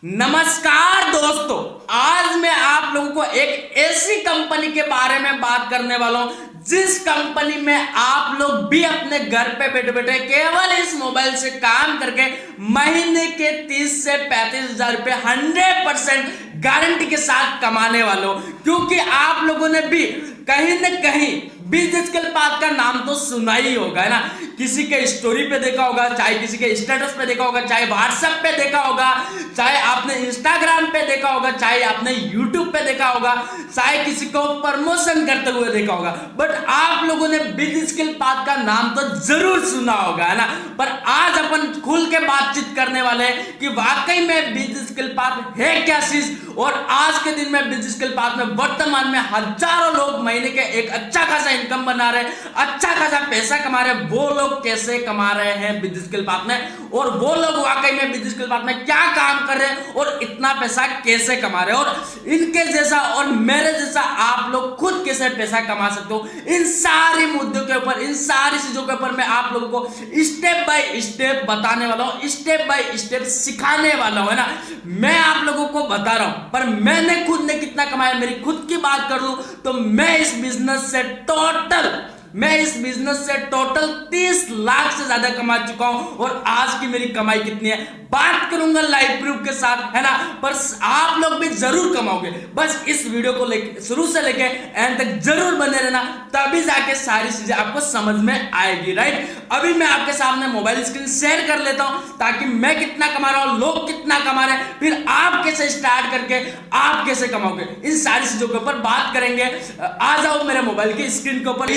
नमस्कार दोस्तों, आज मैं आप लोगों को एक ऐसी कंपनी के बारे में बात करने वाला हूं जिस कंपनी में आप लोग भी अपने घर पे बैठे बैठे केवल इस मोबाइल से काम करके महीने के 30 से 35 हजार रुपए 100% गारंटी के साथ कमाने वाले हो। क्योंकि आप लोगों ने भी कहीं न कहीं बिजनेस के पाथ का नाम तो सुना ही होगा, है ना। किसी के स्टोरी पे देखा होगा, चाहे किसी के स्टेटस पे देखा होगा, चाहे व्हाट्सएप पे देखा होगा, चाहे आपने इंस्टाग्राम पे देखा होगा, चाहे आपने यूट्यूब पे देखा होगा, चाहे किसी को प्रमोशन करते हुए देखा होगा। बट आप लोगों ने बिजनेस के पाथ का नाम तो जरूर सुना होगा, है ना। पर आज अपन खुल के बातचीत करने वाले हैं कि वाकई में बिजनेस के पाथ है क्या चीज, और आज के दिन में बिजनेस के पाथ में वर्तमान में हजारों लोग महीने के एक अच्छा खासा इनकम बना रहे हैं, अच्छा खासा पैसा कमा रहे हैं। वो लोग कैसे कमा रहे हैं बिजनेस के पाथ में, और वो लोग वाकई में बिजनेस के पाथ में क्या काम कर रहे हैं और इतना पैसा कैसे कमा रहे हैं, और इनके जैसा और मेरे जैसा आप लोग खुद कैसे पैसा कमा सकते हो, इन सारी मुद्दों के ऊपर, इन सारी चीजों के ऊपर मैं आप लोगों को स्टेप बाय स्टेप बताने वाला हूं, स्टेप बाय स्टेप सिखाने वाला हूं, है ना। मैं आप लोगों को बता रहा हूं, पर मैंने खुद ने कितना कमाया, मेरी खुद की बात कर लूं तो मैं इस बिजनेस से टोटल 30 लाख से ज्यादा कमा चुका हूं। और आज की मेरी कमाई कितनी है बात करूंगा लाइव प्रूफ के साथ, है ना। पर आप लोग भी जरूर कमाओगे, बस इस वीडियो को शुरू से लेके एंड तक जरूर बने रहना, तभी जाके सारी चीजें आपको समझ में आएगी, राइट। अभी मैं आपके सामने मोबाइल स्क्रीन शेयर कर लेता हूं ताकि मैं कितना कमा रहा हूं, लोग कितना कमा रहे हैं, फिर आप कैसे स्टार्ट करके आप कैसे कमाओगे, इन सारी चीजों के ऊपर बात करेंगे। आ जाओ मेरे मोबाइल की स्क्रीन के ऊपर,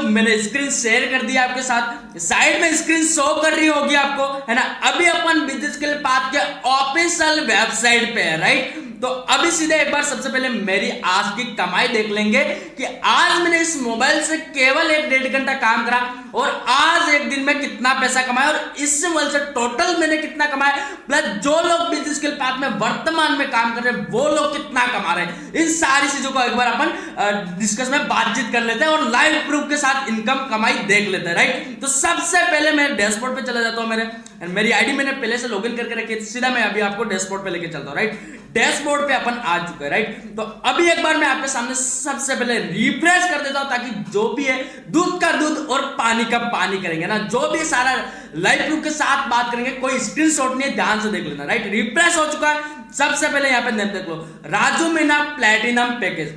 मैंने स्क्रीन शेयर कर दिया आपके साथ, साइड में स्क्रीन शो कर रही होगी आपको, है ना। अभी अपन बिजनेस के पाथ के ऑफिशियल वेबसाइट पे है, राइट। तो अभी सीधे एक बार सबसे पहले मेरी आज की कमाई देख लेंगे कि आज मैंने इस मोबाइल से केवल 1-1.5 घंटा काम करा और आज एक दिन में कितना पैसा कमाया, और इस मोबाइल से टोटल मैंने कितना कमाया, प्लस जो लोग बिजनेस के पाथ में वर्तमान में काम कर रहे हैं वो लोग कितना कमा रहे हैं। इन सारी चीजों को एक बार अपन डिस्कस में बातचीत कर लेते हैं और लाइव प्रूफ के साथ इनकम कमाई देख लेते हैं, राइट। तो सबसे पहले मैं डैशबोर्ड पे चला जाता हूं। मेरी आईडी मैंने पहले से लॉगिन करके रखी है, सीधा मैं अभी आपको डैशबोर्ड पे लेके चलता हूं, राइट। डैशबोर्ड पे अपन आ चुके हैं, राइट। तो अभी एक बार मैं आपके सामने सबसे पहले रिफ्रेश कर देता हूं ताकि जो भी है दूध का दूध और पानी का पानी करेंगे ना, जो भी सारा लाइव प्रूफ के साथ बात करेंगे, कोई स्क्रीनशॉट नहीं है, ध्यान से देख लेना, राइट। रिफ्रेश हो चुका है। सबसे पहले यहां पे देख लो Raju Meena platinum package,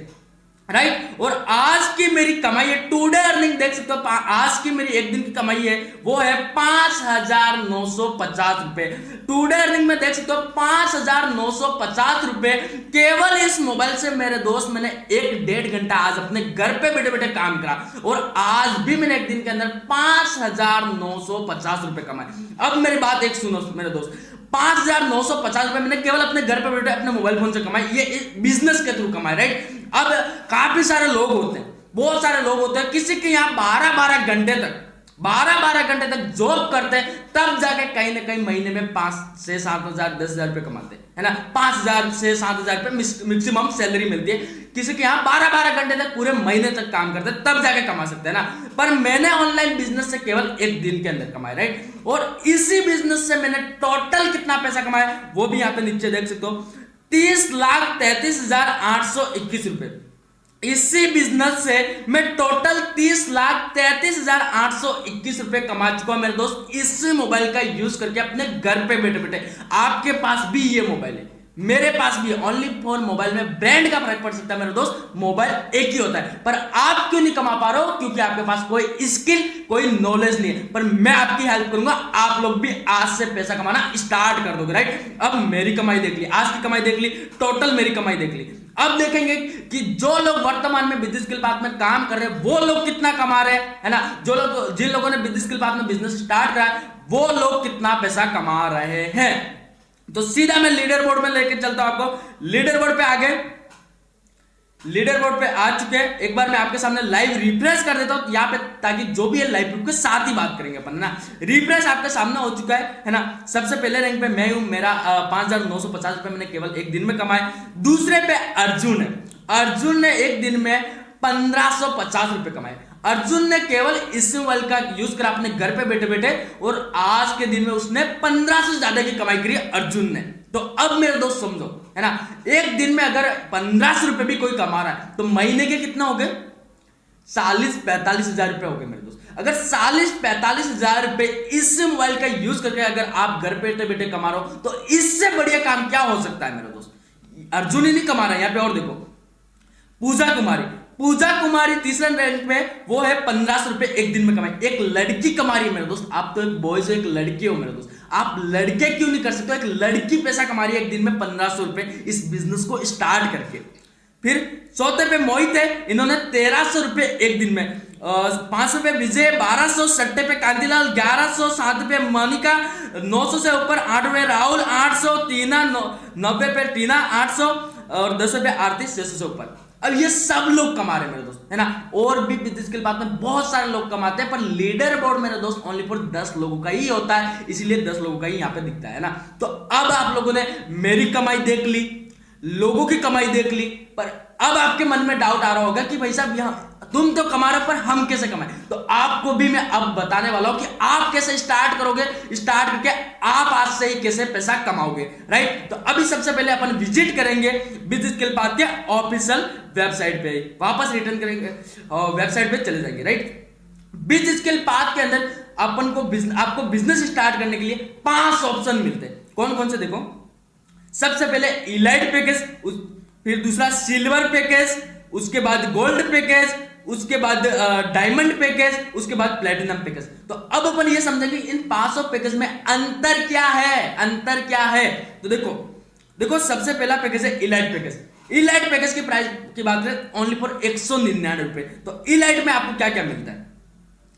right. और आज की मेरी कमाई है, टुडे अर्निंग देख सकते हो, आज की मेरी एक दिन की कमाई है वो है 5,950 रुपए। टुडे अर्निंग में देख सकते हो 5,950 रुपए केवल इस मोबाइल से मेरे दोस्त मैंने 1-1.5 घंटा आज अपने घर पे बैठे बैठे काम करा, और आज भी मैंने एक दिन के अंदर 5,950 रुपए कमाए। अब मेरी बात एक सुनो मेरे दोस्त, 5,950 रुपए मैंने केवल अपने घर पे बैठे अपने मोबाइल फोन से कमाए, ये बिजनेस के थ्रू कमाए, राइट। अब काफी सारे लोग होते हैं, बहुत सारे लोग होते हैं, किसी के यहाँ 12-12 घंटे तक जॉब करते हैं, तब जाके कहीं ना कहीं महीने में 5 से 7 हजार 10 हजार रुपए कमाते हैं, है ना। 5,000 से 7,000 रुपए मैक्सिमम सैलरी मिलती है। किसी के यहाँ 12-12 घंटे तक पूरे महीने तक काम करते हैं, तब जाके कमा सकते हैं ना। पर मैंने ऑनलाइन बिजनेस से केवल एक दिन के अंदर कमाया, राइट। और इसी बिजनेस से मैंने टोटल कितना पैसा कमाया वो भी यहाँ पे नीचे देख सकते हो, 30,33,821 रुपए। इसी बिजनेस से मैं टोटल 30,33,821 रुपए कमा चुका हूं मेरे दोस्त, इसी मोबाइल का यूज करके अपने घर पे बैठे बैठे। आपके पास भी ये मोबाइल है, मेरे पास भी, ओनली फोन मोबाइल में ब्रांड का फर्क पड़ सकता है मेरे दोस्त, मोबाइल एक ही होता है। पर आप क्यों नहीं कमा पा रहे हो, क्योंकि आपके पास कोई स्किल कोई नॉलेज नहीं है। पर मैं आपकी हेल्प करूंगा, आप लोग भी आज से पैसा कमाना स्टार्ट कर दोगे, राइट। अब मेरी कमाई देख ली, आज की कमाई देख ली, टोटल मेरी कमाई देख ली। अब देखेंगे कि जो लोग वर्तमान में बिजनेस के पाथ में काम कर रहे हैं वो लोग कितना कमा रहे हैं, है ना। जिन लोगों ने बिजनेस के पाथ में बिजनेस स्टार्ट करा है वो लोग कितना पैसा कमा रहे हैं। तो सीधा मैं लीडर बोर्ड में लेके चलता हूं आपको। लीडर बोर्ड पे आ गए, लीडर बोर्ड पे आ चुके हैं। एक बार मैं आपके सामने लाइव रिफ्रेश कर देता हूं यहाँ पे, ताकि जो भी है लाइव प्रूफ के साथ ही बात करेंगे अपन ना। रिफ्रेश आपके सामने हो चुका है ना। सबसे पहले रैंक पे मैं हूं, मेरा 5,950 रुपए मैंने केवल एक दिन में कमाए। दूसरे पे अर्जुन है, अर्जुन ने एक दिन में 1,550 रुपए कमाए। अर्जुन ने केवल इस मोबाइल का यूज करा अपने घर पे बैठे बैठे, और आज के दिन में उसने 1500 से ज्यादा की कमाई करी अर्जुन ने। तो अब मेरे दोस्त समझो, है ना, एक दिन में अगर 1500 रुपए भी कोई कमा रहा है तो महीने के कितना हो गए? 40-45 हजार रुपए हो गए मेरे दोस्त। अगर 40-45 हजार रुपए इस मोबाइल का यूज करके अगर आप घर बैठे बैठे कमा रहे हो तो इससे बढ़िया काम क्या हो सकता है मेरे दोस्त? अर्जुन ही नहीं कमा रहा है यहां पे, और देखो पूजा कुमारी तीसरे रैंक में, वो है 1500 रुपए एक दिन में कमाई। एक लड़की कमा रही है मेरे दोस्त, आप तो एक बॉयज हो, एक लड़की हो मेरे दोस्त, आप लड़के क्यों नहीं कर सकते? एक लड़की पैसा कमा रही है एक दिन में 1500 रुपए इस बिजनेस को स्टार्ट करके। फिर चौथे पे मोहित है, इन्होंने 1300 रुपए एक दिन में, 500 पे विजय, 1200 सट्टे पे कांतिलाल, 1100 7 पे मोनिका, 900 से ऊपर 8 पे राहुल, 800 टीना, 90 पे टीना, 800 और 10 पे आरती, 600 से ऊपर। अब ये सब लोग कमा रहे हैं मेरे दोस्त, है ना, और भी बिजनेस के बाद में बहुत सारे लोग कमाते हैं, पर लीडर बोर्ड मेरे दोस्त ओनली फॉर 10 लोगों का ही होता है, इसीलिए 10 लोगों का ही यहाँ पे दिखता है ना। तो अब आप लोगों ने मेरी कमाई देख ली, लोगों की कमाई देख ली, पर अब आपके मन में डाउट आ रहा होगा कि भाई साहब यहाँ तुम तो कमा रहे हो पर हम कैसे कमाए? तो आपको भी मैं अब बताने वाला हूं कि आप कैसे स्टार्ट करोगे, स्टार्ट करके आप आज से ही कैसे पैसा कमाओगे, राइट। तो अभी सबसे पहले अपन विजिट करेंगे बिजनेस स्किल पाथ के ऑफिशियल वेबसाइट पे, वापस रिटर्न करेंगे और वेबसाइट पे चले जाएंगे, राइट। बिजनेस स्किल पाथ के अंदर अपन को आपको बिजनेस स्टार्ट करने के लिए 5 ऑप्शन मिलते हैं। कौन कौन से? देखो, सबसे पहले इलाइट पैकेज, फिर दूसरा सिल्वर पैकेज, उसके बाद गोल्ड पैकेज, उसके बाद डायमंड पैकेज, उसके बाद प्लेटिनम पैकेज। तो अब अपन ये समझेंगे इन 500 पैकेज में अंतर क्या है। तो देखो सबसे पहला पैकेज है इलाइट पैकेज। इलाइट पैकेज की प्राइस की बात करें ओनली फॉर 199 रुपए। तो इलाइट में आपको क्या क्या मिलता है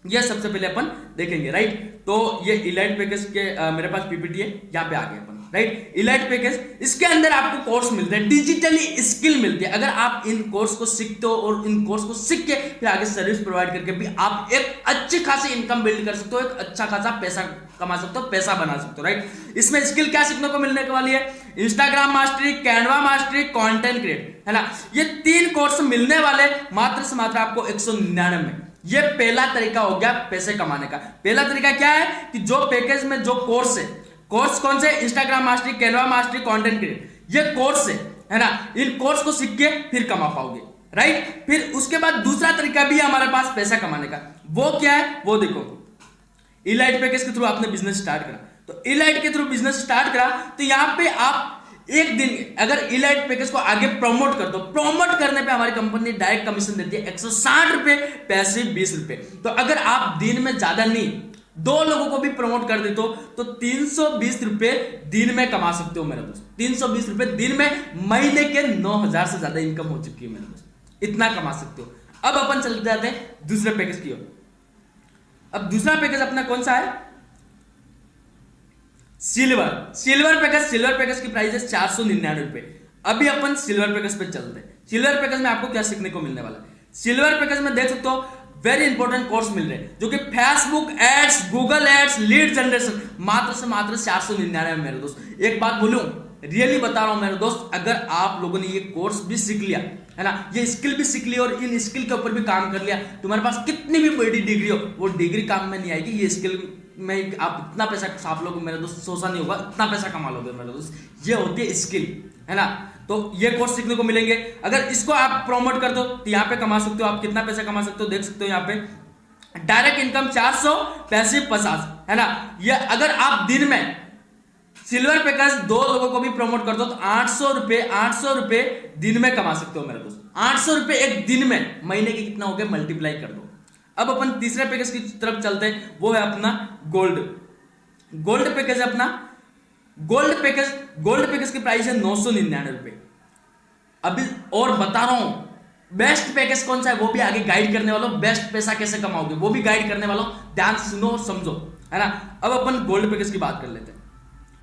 ये सबसे पहले अपन देखेंगे, राइट। तो ये इलाइट पैकेज के मेरे पास पीपीटी है, यहाँ पे आ गए अपन, राइट। इलाइट पैकेज, इसके अंदर आपको कोर्स मिलते हैं, डिजिटली स्किल मिलती है। अगर आप इन कोर्स को सीखते हो और इन कोर्स को सीख के फिर आगे सर्विस प्रोवाइड करके भी आप एक अच्छी खासी इनकम बिल्ड कर सकते हो, एक अच्छा खासा पैसा कमा सकते हो, पैसा बना सकते हो, राइट। इसमें स्किल क्या सीखने को मिलने वाली है? Instagram mastery, Canva mastery, content create, है ना। ये 3 कोर्स मिलने वाले मात्र से मात्र आपको 199 में। ये पहला तरीका हो गया पैसे कमाने का। पहला तरीका क्या है कि जो पैकेज में जो कोर्स है, कोर्स कौन से? Instagram mastery, Canva mastery, content create, ये कोर्स है ना। इन कोर्स को सीख के फिर कमा पाओगे, राइट। फिर उसके बाद दूसरा तरीका भी है हमारे पास पैसा कमाने का। वो क्या है? वो देखो, इलाइट पैकेज के थ्रू आपने बिजनेस स्टार्ट करा, तो इलाइट के थ्रू बिजनेस स्टार्ट करा तो यहां पे आप एक दिन अगर इलाइट पैकेज को आगे प्रमोट कर दो, प्रमोट करने पे हमारी कंपनी डायरेक्ट कमीशन देती है 160 रुपए, पैसे 20 रुपए। तो अगर आप दिन में ज्यादा नहीं 2 लोगों को भी प्रमोट कर देते हो तो 320 रुपए दिन में कमा सकते हो मेरे दोस्त। 320 रुपए दिन में, महीने के 9000 से ज्यादा इनकम हो चुकी है मेरे दोस्त, इतना कमा सकते हो। अब अपन चले जाते हैं दूसरे पैकेज की ओर। अब दूसरा पैकेज अपना कौन सा है? सिल्वर पैकेज की प्राइस है 499 रुपए। अभी अपन सिल्वर पैकेज पे चलते हैं। सिल्वर पैकेज में आपको क्या सीखने को मिलने वाला है? सिल्वर पैकेज में देख सकते हो वेरी इंपॉर्टेंट कोर्स मिल रहे हैं, जो कि Facebook ads, Google ads, lead generation, मात्र से मात्र 499 में मेरे दोस्त। एक बात बोलूं, रियली बता रहा हूं मेरे दोस्त, अगर आप लोगों ने ये कोर्स भी सीख लिया, है ना, ये स्किल भी सीख लिया और इन स्किल के ऊपर भी काम कर लिया, तुम्हारे पास कितनी भी बड़ी डिग्री हो, वो डिग्री काम में नहीं आएगी। ये स्किल में आप इतना पैसा, आप लोग मेरे दोस्त सोचा नहीं होगा, इतना पैसा कमा लोगे मेरे दोस्त। ये होती है स्किल, है ना। तो ये कोर्स सीखने को मिलेंगे। अगर इसको आप प्रमोट कर दो तो यहाँ पे कमा सकते हो। आप कितना पैसा कमा सकते हो देख सकते हो यहाँ पे। डायरेक्ट इनकम 400, पैसिव 50, है ना। ये अगर आप दिन में सिल्वर पैकेज 2 लोगों को भी प्रमोट कर दो तो 800 रुपए दिन में कमा सकते हो मेरे दोस्त। 800 रुपए एक दिन में, महीने के कितना हो गया मल्टीप्लाई कर दो। अब अपन तीसरे पैकेज की तरफ चलते हैं, वो है अपना गोल्ड पैकेज है अपना। गोल्ड पैकेज की प्राइस है 999 रुपए। अभी और बता रहा हूं बेस्ट पैकेज कौन सा है, वो भी आगे गाइड करने वाला हूं। बेस्ट पैसा कैसे कमाओगे वो भी गाइड करने वाला हूं, ध्यान से सुनो और समझो, है ना। अब अपन गोल्ड पैकेज की बात कर लेते हैं।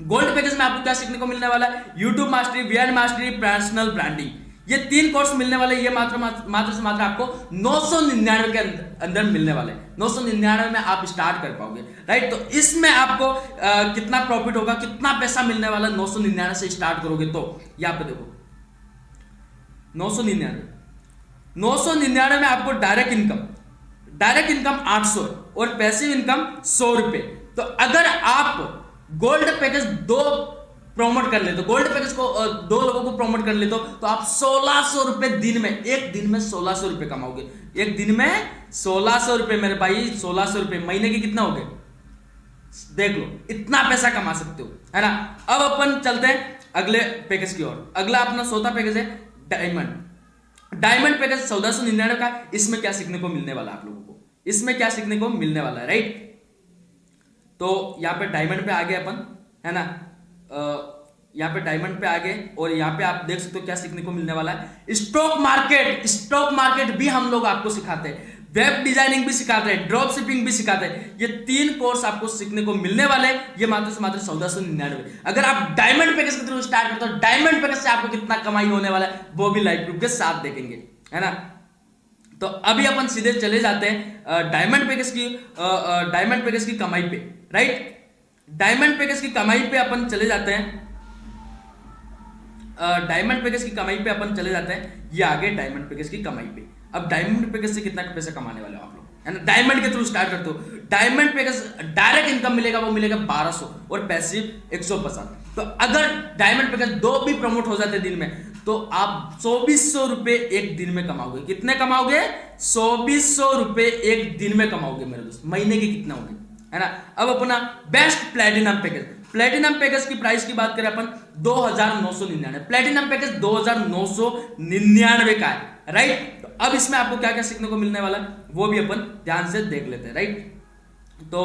गोल्ड पैकेज में आपको क्या सीखने को मिलने वाला है? YouTube mastery, VR mastery, personal branding, ये 3 कोर्स मिलने वाले। ये मात्र से मात्र आपको 999 के अंदर मिलने वाले। 999 में आप स्टार्ट कर पाओगे, राइट। तो इसमें आपको कितना प्रॉफिट होगा, कितना पैसा मिलने वाला 999 से स्टार्ट करोगे तो यहाँ पे देखो 999 में आपको डायरेक्ट इनकम 800 और पैसिव इनकम 100 रुपए। तो अगर आप गोल्ड पैकेज 2 प्रमोट कर लेते हो, गोल्ड पैकेज को 2 लोगों को प्रमोट कर लेते हो, तो आप 1600 रुपए दिन में, एक दिन में 1600 रुपए कमाओगे। एक दिन में 1600 रुपए मेरे भाई, 1600 रुपए महीने के कितना हो गए, देख लो, इतना पैसा कमा सकते हो, है ना। अब अपन चलते हैं अगले पैकेज की ओर। अगला अपना चौथा पैकेज है डायमंड। डायमंड पैकेज 1499 का। इसमें क्या सीखने को मिलने वाला है आप लोगों को, इसमें क्या सीखने को मिलने वाला है, राइट। तो यहाँ पे डायमंड पे आ गए अपन, है ना। यहाँ पे डायमंड पे आ गए और यहाँ पे आप देख सकते हो क्या सीखने को मिलने वाला है। स्टॉक मार्केट, स्टॉक मार्केट भी हम लोग आपको सिखाते हैं, वेब डिजाइनिंग भी सिखाते हैं, ड्रॉप शिपिंग भी सिखाते हैं। ये 3 कोर्स आपको सीखने को मिलने वाले हैं, ये मात्र से मात्र 1499। अगर आप डायमंड पैकेज के थ्रू स्टार्ट करते हो, डायमंड पैकेज से आपको कितना कमाई होने वाला है वो भी लाइव प्रूफ के साथ देखेंगे, है ना। तो अभी अपन सीधे चले जाते हैं डायमंड पैकेज की कमाई पे, राइट। डायमंड पैकेज की कमाई पे अपन चले जाते हैं, डायमंड पैकेज की कमाई पे अपन चले जाते हैं। ये आगे डायमंड पैकेज की कमाई पे। अब डायमंड पैकेज से कितना पैसा कमाने वाले हो आप लोग, है ना। डायमंड के थ्रू स्टार्ट करते हो, डायमंड पैकेज डायरेक्ट इनकम मिलेगा, वो मिलेगा 1200 और पैसिव 150। तो अगर डायमंड पैकेज 2 भी प्रमोट हो जाते दिन में, तो आप 2400 रुपए एक दिन में कमाओगे। कितने कमाओगे, 2400 रुपए एक दिन में कमाओगे मेरे दोस्त। महीने के कितना होंगे, है ना। अब अपना best platinum package, platinum package की प्राइस की बात करें अपन 2999। प्लेटिनम पैकेज 2999 का है, राइट। तो अब इसमें आपको क्या क्या सीखने को मिलने वाला है वो भी अपन ध्यान से देख लेते हैं, राइट। तो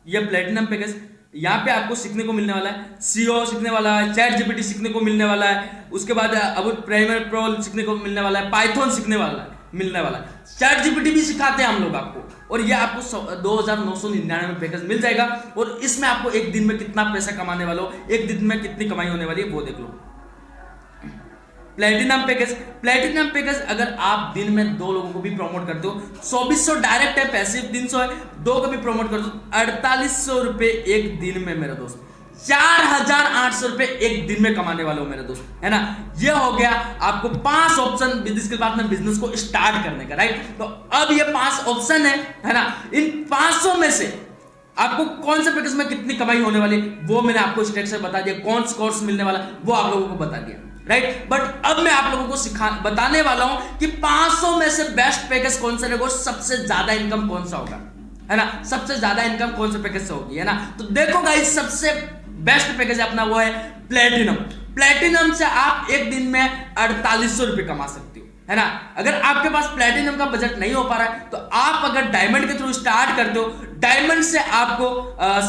ये प्लेटिनम पैकेज, यहाँ पे आपको सीखने को मिलने वाला है सीओ सीखने वाला है, चैट जीपीटी सीखने को मिलने वाला है, उसके बाद अब प्रीमियर प्रो सीखने को मिलने वाला है, पाइथन सीखने वाला है, मिलने वाला है, चैट जीपीटी भी सिखाते हैं हम लोग आपको। और ये आपको 2999 में पैकेज मिल जाएगा। और इसमें आपको एक दिन में कितना पैसा कमाने वाले हो, एक दिन में कितनी कमाई होने वाली है वो देख लो। प्लेटिनम पैकेज, प्लेटिनम पैकेज अगर आप दिन में 2 लोगों को भी प्रमोट करते हो, 2400 डायरेक्ट है, पैसिव 300 है, 2 को भी प्रमोट करते हो, 4800 रुपए एक दिन में मेरे दोस्त, 4800 रुपए एक दिन में कमाने वाले हो मेरे दोस्त, है ना। ये हो गया आपको 5 ऑप्शन जिसके बाद में बिजनेस को स्टार्ट करने का, राइट। तो अब ये 5 ऑप्शन है ना। इन 500 में से आपको कौन से पैकेज में कितनी कमाई होने वाली वो मैंने आपको स्टेट से बता दिया, कौन सा कोर्स मिलने वाला वो आप लोगों को बता दिया, राइट। बट अब मैं आप लोगों को बताने वाला हूं कि 500 में से बेस्ट पैकेज कौन सा रहेगा, सबसे ज्यादा इनकम कौन सा होगा, है ना। सबसे ज्यादा इनकम कौन से पैकेज से होगी, है ना। तो देखो गाइस, सबसे बेस्ट पैकेज अपना वो है प्लेटिनम। प्लेटिनम से आप एक दिन में 4800 रुपए कमा सकते हो, है ना। अगर आपके पास प्लेटिनम का बजट नहीं हो पा रहा है तो आप अगर डायमंड के थ्रू स्टार्ट करते हो, डायमंड से आपको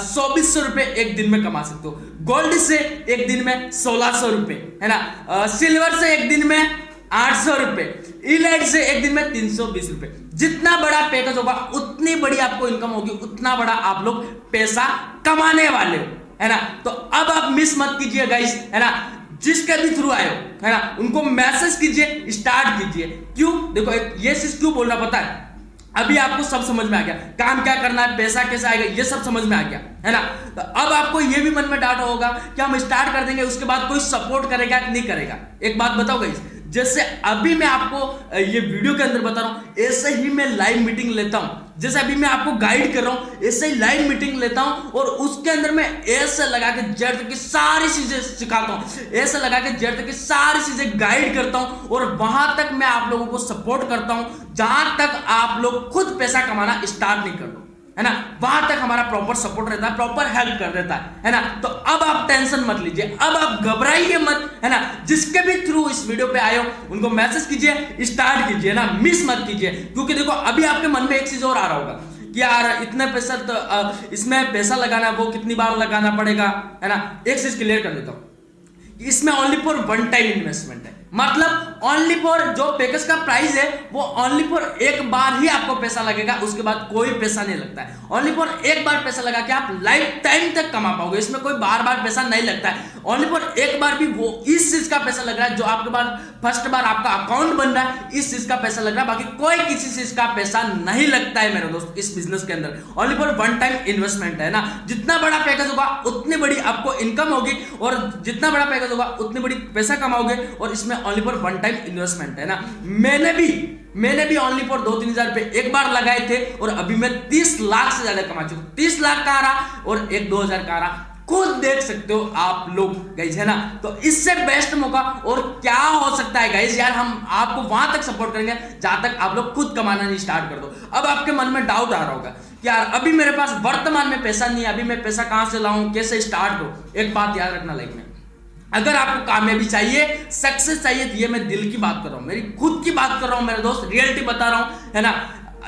2400 रुपए एक दिन में कमा सकते हो, गोल्ड से एक दिन में 1600 रुपए, है ना, सिल्वर से एक दिन में 800 रुपए, इलाइट से एक दिन में 320 रुपए। जितना बड़ा पैकेज होगा उतनी बड़ी आपको इनकम होगी, उतना बड़ा आप लोग पैसा कमाने वाले हो, है ना। तो अब आप मिस मत कीजिए गाइस, है ना। जिसके भी थ्रू आए हो, है ना, उनको मैसेज कीजिए, स्टार्ट कीजिए। क्यों, देखो ये चीज क्यों बोलना पता है, अभी आपको सब समझ में आ गया, काम क्या करना है, पैसा कैसे आएगा, ये सब समझ में आ गया, है ना। तो अब आपको ये भी मन में डाउट होगा कि हम स्टार्ट कर देंगे, उसके बाद कोई सपोर्ट करेगा कि नहीं करेगा। एक बात बताओ गाइस, जैसे अभी मैं आपको ये वीडियो के अंदर बता रहा हूं, ऐसे ही मैं लाइव मीटिंग लेता हूं, जैसे अभी मैं आपको गाइड कर रहा हूं, ऐसे ही लाइव मीटिंग लेता हूं और उसके अंदर मैं ऐसे लगा के जेड तक की सारी चीजें सिखाता हूं, ऐसे लगा के जेड तक की सारी चीजें गाइड करता हूं और वहां तक मैं आप लोगों को सपोर्ट करता हूं जहां तक आप लोग खुद पैसा कमाना स्टार्ट नहीं कर दो, है ना। वहां तक हमारा प्रॉपर सपोर्ट रहता है, प्रॉपर हेल्प कर देता है ना। तो अब आप टेंशन मत लीजिए, अब आप घबराइए मत, है ना। जिसके भी थ्रू इस वीडियो पे आए हो उनको मैसेज कीजिए, स्टार्ट कीजिए ना, मिस मत कीजिए। क्योंकि देखो अभी आपके मन में एक चीज और आ रहा होगा कि यार इतने पैसा तो इसमें पैसा लगाना वो कितनी बार लगाना पड़ेगा, है ना। एक चीज क्लियर कर देता हूं, इसमें only for one time investment है, मतलब ओनली फॉर जो पैकेज का प्राइस है वो ओनली फॉर एक बार ही आपको पैसा लगेगा, उसके बाद कोई पैसा नहीं लगता है। ओनली फॉर एक बार पैसा लगा के आप लाइफ टाइम तक कमा पाओगे, इसमें कोई बार बार पैसा नहीं लगता है। ओनली फॉर एक बार भी वो इस चीज का पैसा लग रहा है जो आपके पास फर्स्ट बार आपका अकाउंट बन रहा है, इस चीज का पैसा लग रहा है, बाकी कोई किसी चीज का पैसा नहीं लगता है मेरे दोस्त इस बिजनेस के अंदर। Only for one time investment है ना। जितना बड़ा पैकेज होगा उतनी बड़ी आपको इनकम होगी और जितना बड़ा पैकेज होगा उतनी बड़ी पैसा कमाओगे और इसमें only for one time investment है ना। मैंने भी ओनली फॉर 2-3 हजार रुपए एक बार लगाए थे और अभी मैं 30 लाख से ज्यादा कमा चुका हूं। 30 लाख का आ रहा और एक 2 हजार का आ रहा, खुद देख सकते हो आप लोग गाइज, है ना। तो इससे बेस्ट मौका और क्या हो सकता है गाइज यार, हम आपको वहां तक सपोर्ट करेंगे जहां तक आप लोग खुद कमाना नहीं स्टार्ट कर दो। अब आपके मन में डाउट आ रहा होगा कि यार अभी मेरे पास वर्तमान में पैसा नहीं है, अभी मैं पैसा कहां से लाऊं, कैसे स्टार्ट करूं। एक बात याद रखना लाइफ में, अगर आपको कामयाबी चाहिए, सक्सेस चाहिए, तो ये मैं दिल की बात कर रहा हूं, मेरी खुद की बात कर रहा हूं मेरे दोस्त, रियलिटी बता रहा हूं, है ना।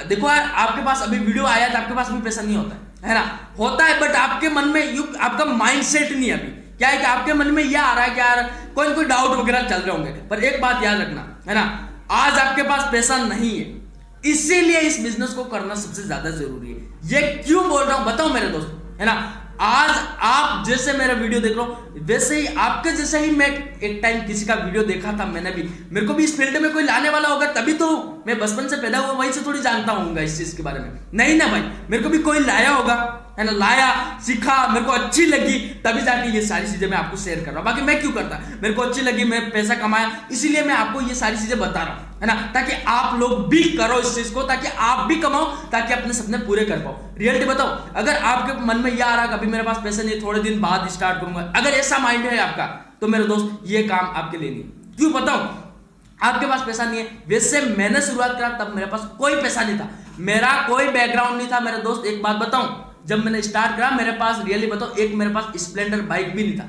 देखो यार, आपके पास अभी वीडियो आया तो आपके पास भी पैसा नहीं होता है ना, होता है, बट आपके मन में आपका माइंडसेट नहीं है अभी। क्या है कि आपके मन में यह आ रहा है कि यार कोई डाउट वगैरह चल रहे होंगे, पर एक बात याद रखना, है ना, आज आपके पास पैसा नहीं है, इसीलिए इस बिजनेस को करना सबसे ज्यादा जरूरी है। ये क्यों बोल रहा हूं बताओ मेरे दोस्त, है ना। आज आप जैसे मेरा वीडियो देख रहे हो, वैसे ही आपके जैसे ही मैं एक टाइम किसी का वीडियो देखा था, मैंने भी, मेरे को भी इस फील्ड में कोई लाने वाला होगा तभी तो मैं बचपन से पैदा हुआ, वहीं से थोड़ी जानता हूँ इस चीज के बारे में। नहीं ना भाई, मेरे को भी कोई लाया होगा, है ना, लाया, सीखा, मेरे को अच्छी लगी, तभी जाके ये सारी चीजें मैं आपको शेयर कर रहा हूँ। बाकी मैं क्यों करता, मेरे को अच्छी लगी, मैं पैसा कमाया, इसीलिए मैं आपको ये सारी चीजें बता रहा हूँ, है ना, ताकि आप लोग भी करो इस चीज को, ताकि आप भी कमाओ, ताकि अपने सपने पूरे कर पाओ। रियलिटी बताओ, अगर आपके मन में यह आ रहा है कभी मेरे पास पैसे नहीं, थोड़े दिन बाद स्टार्ट करूंगा, अगर ऐसा माइंड है आपका, तो मेरे दोस्त ये काम आपके लिए नहीं। क्यों बताओ, आपके पास पैसा नहीं है, वैसे मैंने शुरुआत करा तब मेरे पास कोई पैसा नहीं था, मेरा कोई बैकग्राउंड नहीं था मेरे दोस्त। एक बात बताऊं, जब मैंने स्टार्ट करा मेरे पास, रियली बताओ, एक मेरे पास स्प्लेंडर बाइक भी नहीं था।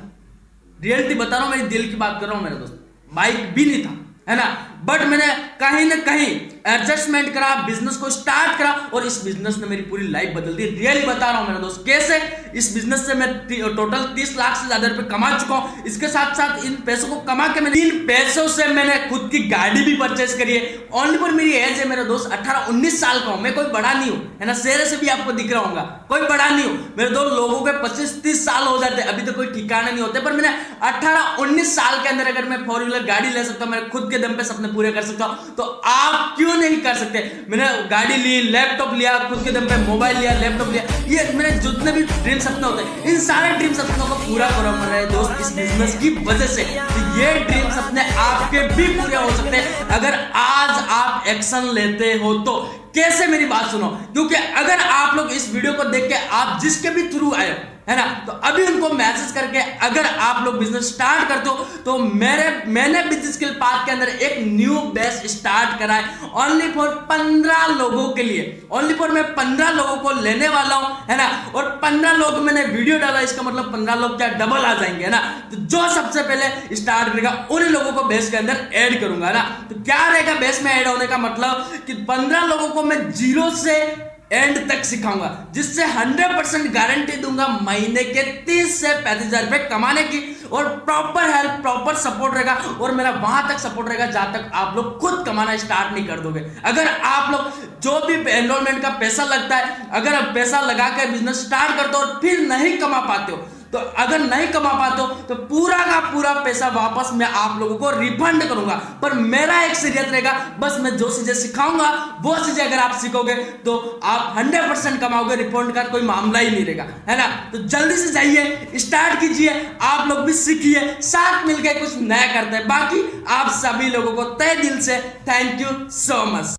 रियलिटी बता रहा हूं, मेरी दिल की बात कर रहा हूं मेरे दोस्त, बाइक भी नहीं था, है ना, बट मैंने कहीं ना कहीं एडजस्टमेंट करा, बिजनेस को स्टार्ट करा, और इस बिजनेस ने मेरी पूरी लाइफ बदल दी। रियली बता रहा हूं मेरे दोस्त, कैसे इस बिजनेस से मैं टोटल 30 लाख से ज्यादा रुपए कमा चुका हूं। इसके साथ साथ इन पैसों को कमा के मैंने, इन पैसों से मैंने खुद की गाड़ी भी परचेस करी है। ओनली फॉर मेरी एज है मेरे दोस्त 18-19 साल का हूं, मैं कोई बड़ा नहीं हूं, है ना, चेहरे से भी आपको दिख रहा होगा, कोई बड़ा नहीं हूं मेरे दोस्त। लोगों के 25-30 साल हो जाते, अभी तो कोई ठिकाना नहीं होते, पर मैंने 18-19 साल के अंदर अगर मैं 4 व्हीलर गाड़ी ले सकता हूं, मैं खुद के दम पे सपने पूरे कर सकता हूं, तो आप क्यों नहीं कर सकते। मैंने गाड़ी ली, लैपटॉप लिया, खुद के दम पे मोबाइल लिया, लैपटॉप लिया, ये मैंने जितने भी ड्रीम सपने होते हैं, इन सारे ड्रीम सपनों को पूरा करो मेरे दोस्त इस बिजनेस की वजह से। तो ये ड्रीम सपने आपके भी पूरे हो सकते हैं अगर आज आप एक्शन लेते हो तो। कैसे, मेरी बात सुनो, क्योंकि अगर आप लोग इस वीडियो को देख के आप जिसके भी थ्रू आए, है ना, तो अभी उनको मैसेज करके अगर आप लोग बिजनेस स्टार्ट करते हो, तो मैंने बिजनेस स्किल पाथ के अंदर एक न्यू बैच स्टार्ट करा है ओनली फॉर 15 लोगों के लिए। ओनली फॉर मैं 15 लोगों को लेने वाला हूं, है ना, और 15 लोग मैंने वीडियो डाला, इसका मतलब 15 लोग क्या डबल आ जाएंगे, है ना। तो जो सबसे पहले स्टार्ट करेगा उन्हीं लोगों को बैच के अंदर ऐड करूंगा, है ना। तो क्या रहेगा बैच में ऐड होने का मतलब कि 15 लोगों को मैं जीरो से एंड तक सिखाऊंगा, जिससे 100% गारंटी दूंगा महीने के 30 से 35 हजार रुपए कमाने की, और प्रॉपर हेल्प, प्रॉपर सपोर्ट रहेगा, और मेरा वहां तक सपोर्ट रहेगा जहां तक आप लोग खुद कमाना स्टार्ट नहीं कर दोगे। अगर आप लोग जो भी एनरोलमेंट का पैसा लगता है, अगर आप पैसा लगा कर बिजनेस स्टार्ट करते हो और फिर नहीं कमा पाते हो, तो अगर नहीं कमा पाते हो तो पूरा का पूरा पैसा वापस मैं आप लोगों को रिफंड करूंगा। पर मेरा एक शरीयत रहेगा, बस मैं जो चीजें सिखाऊंगा वो चीजें अगर आप सीखोगे तो आप 100% कमाओगे, रिफंड का कोई मामला ही नहीं रहेगा, है ना। तो जल्दी से जाइए, स्टार्ट कीजिए, आप लोग भी सीखिए, साथ मिलकर कुछ नया करते हैं। बाकी आप सभी लोगों को तहे दिल से थैंक यू सो मच।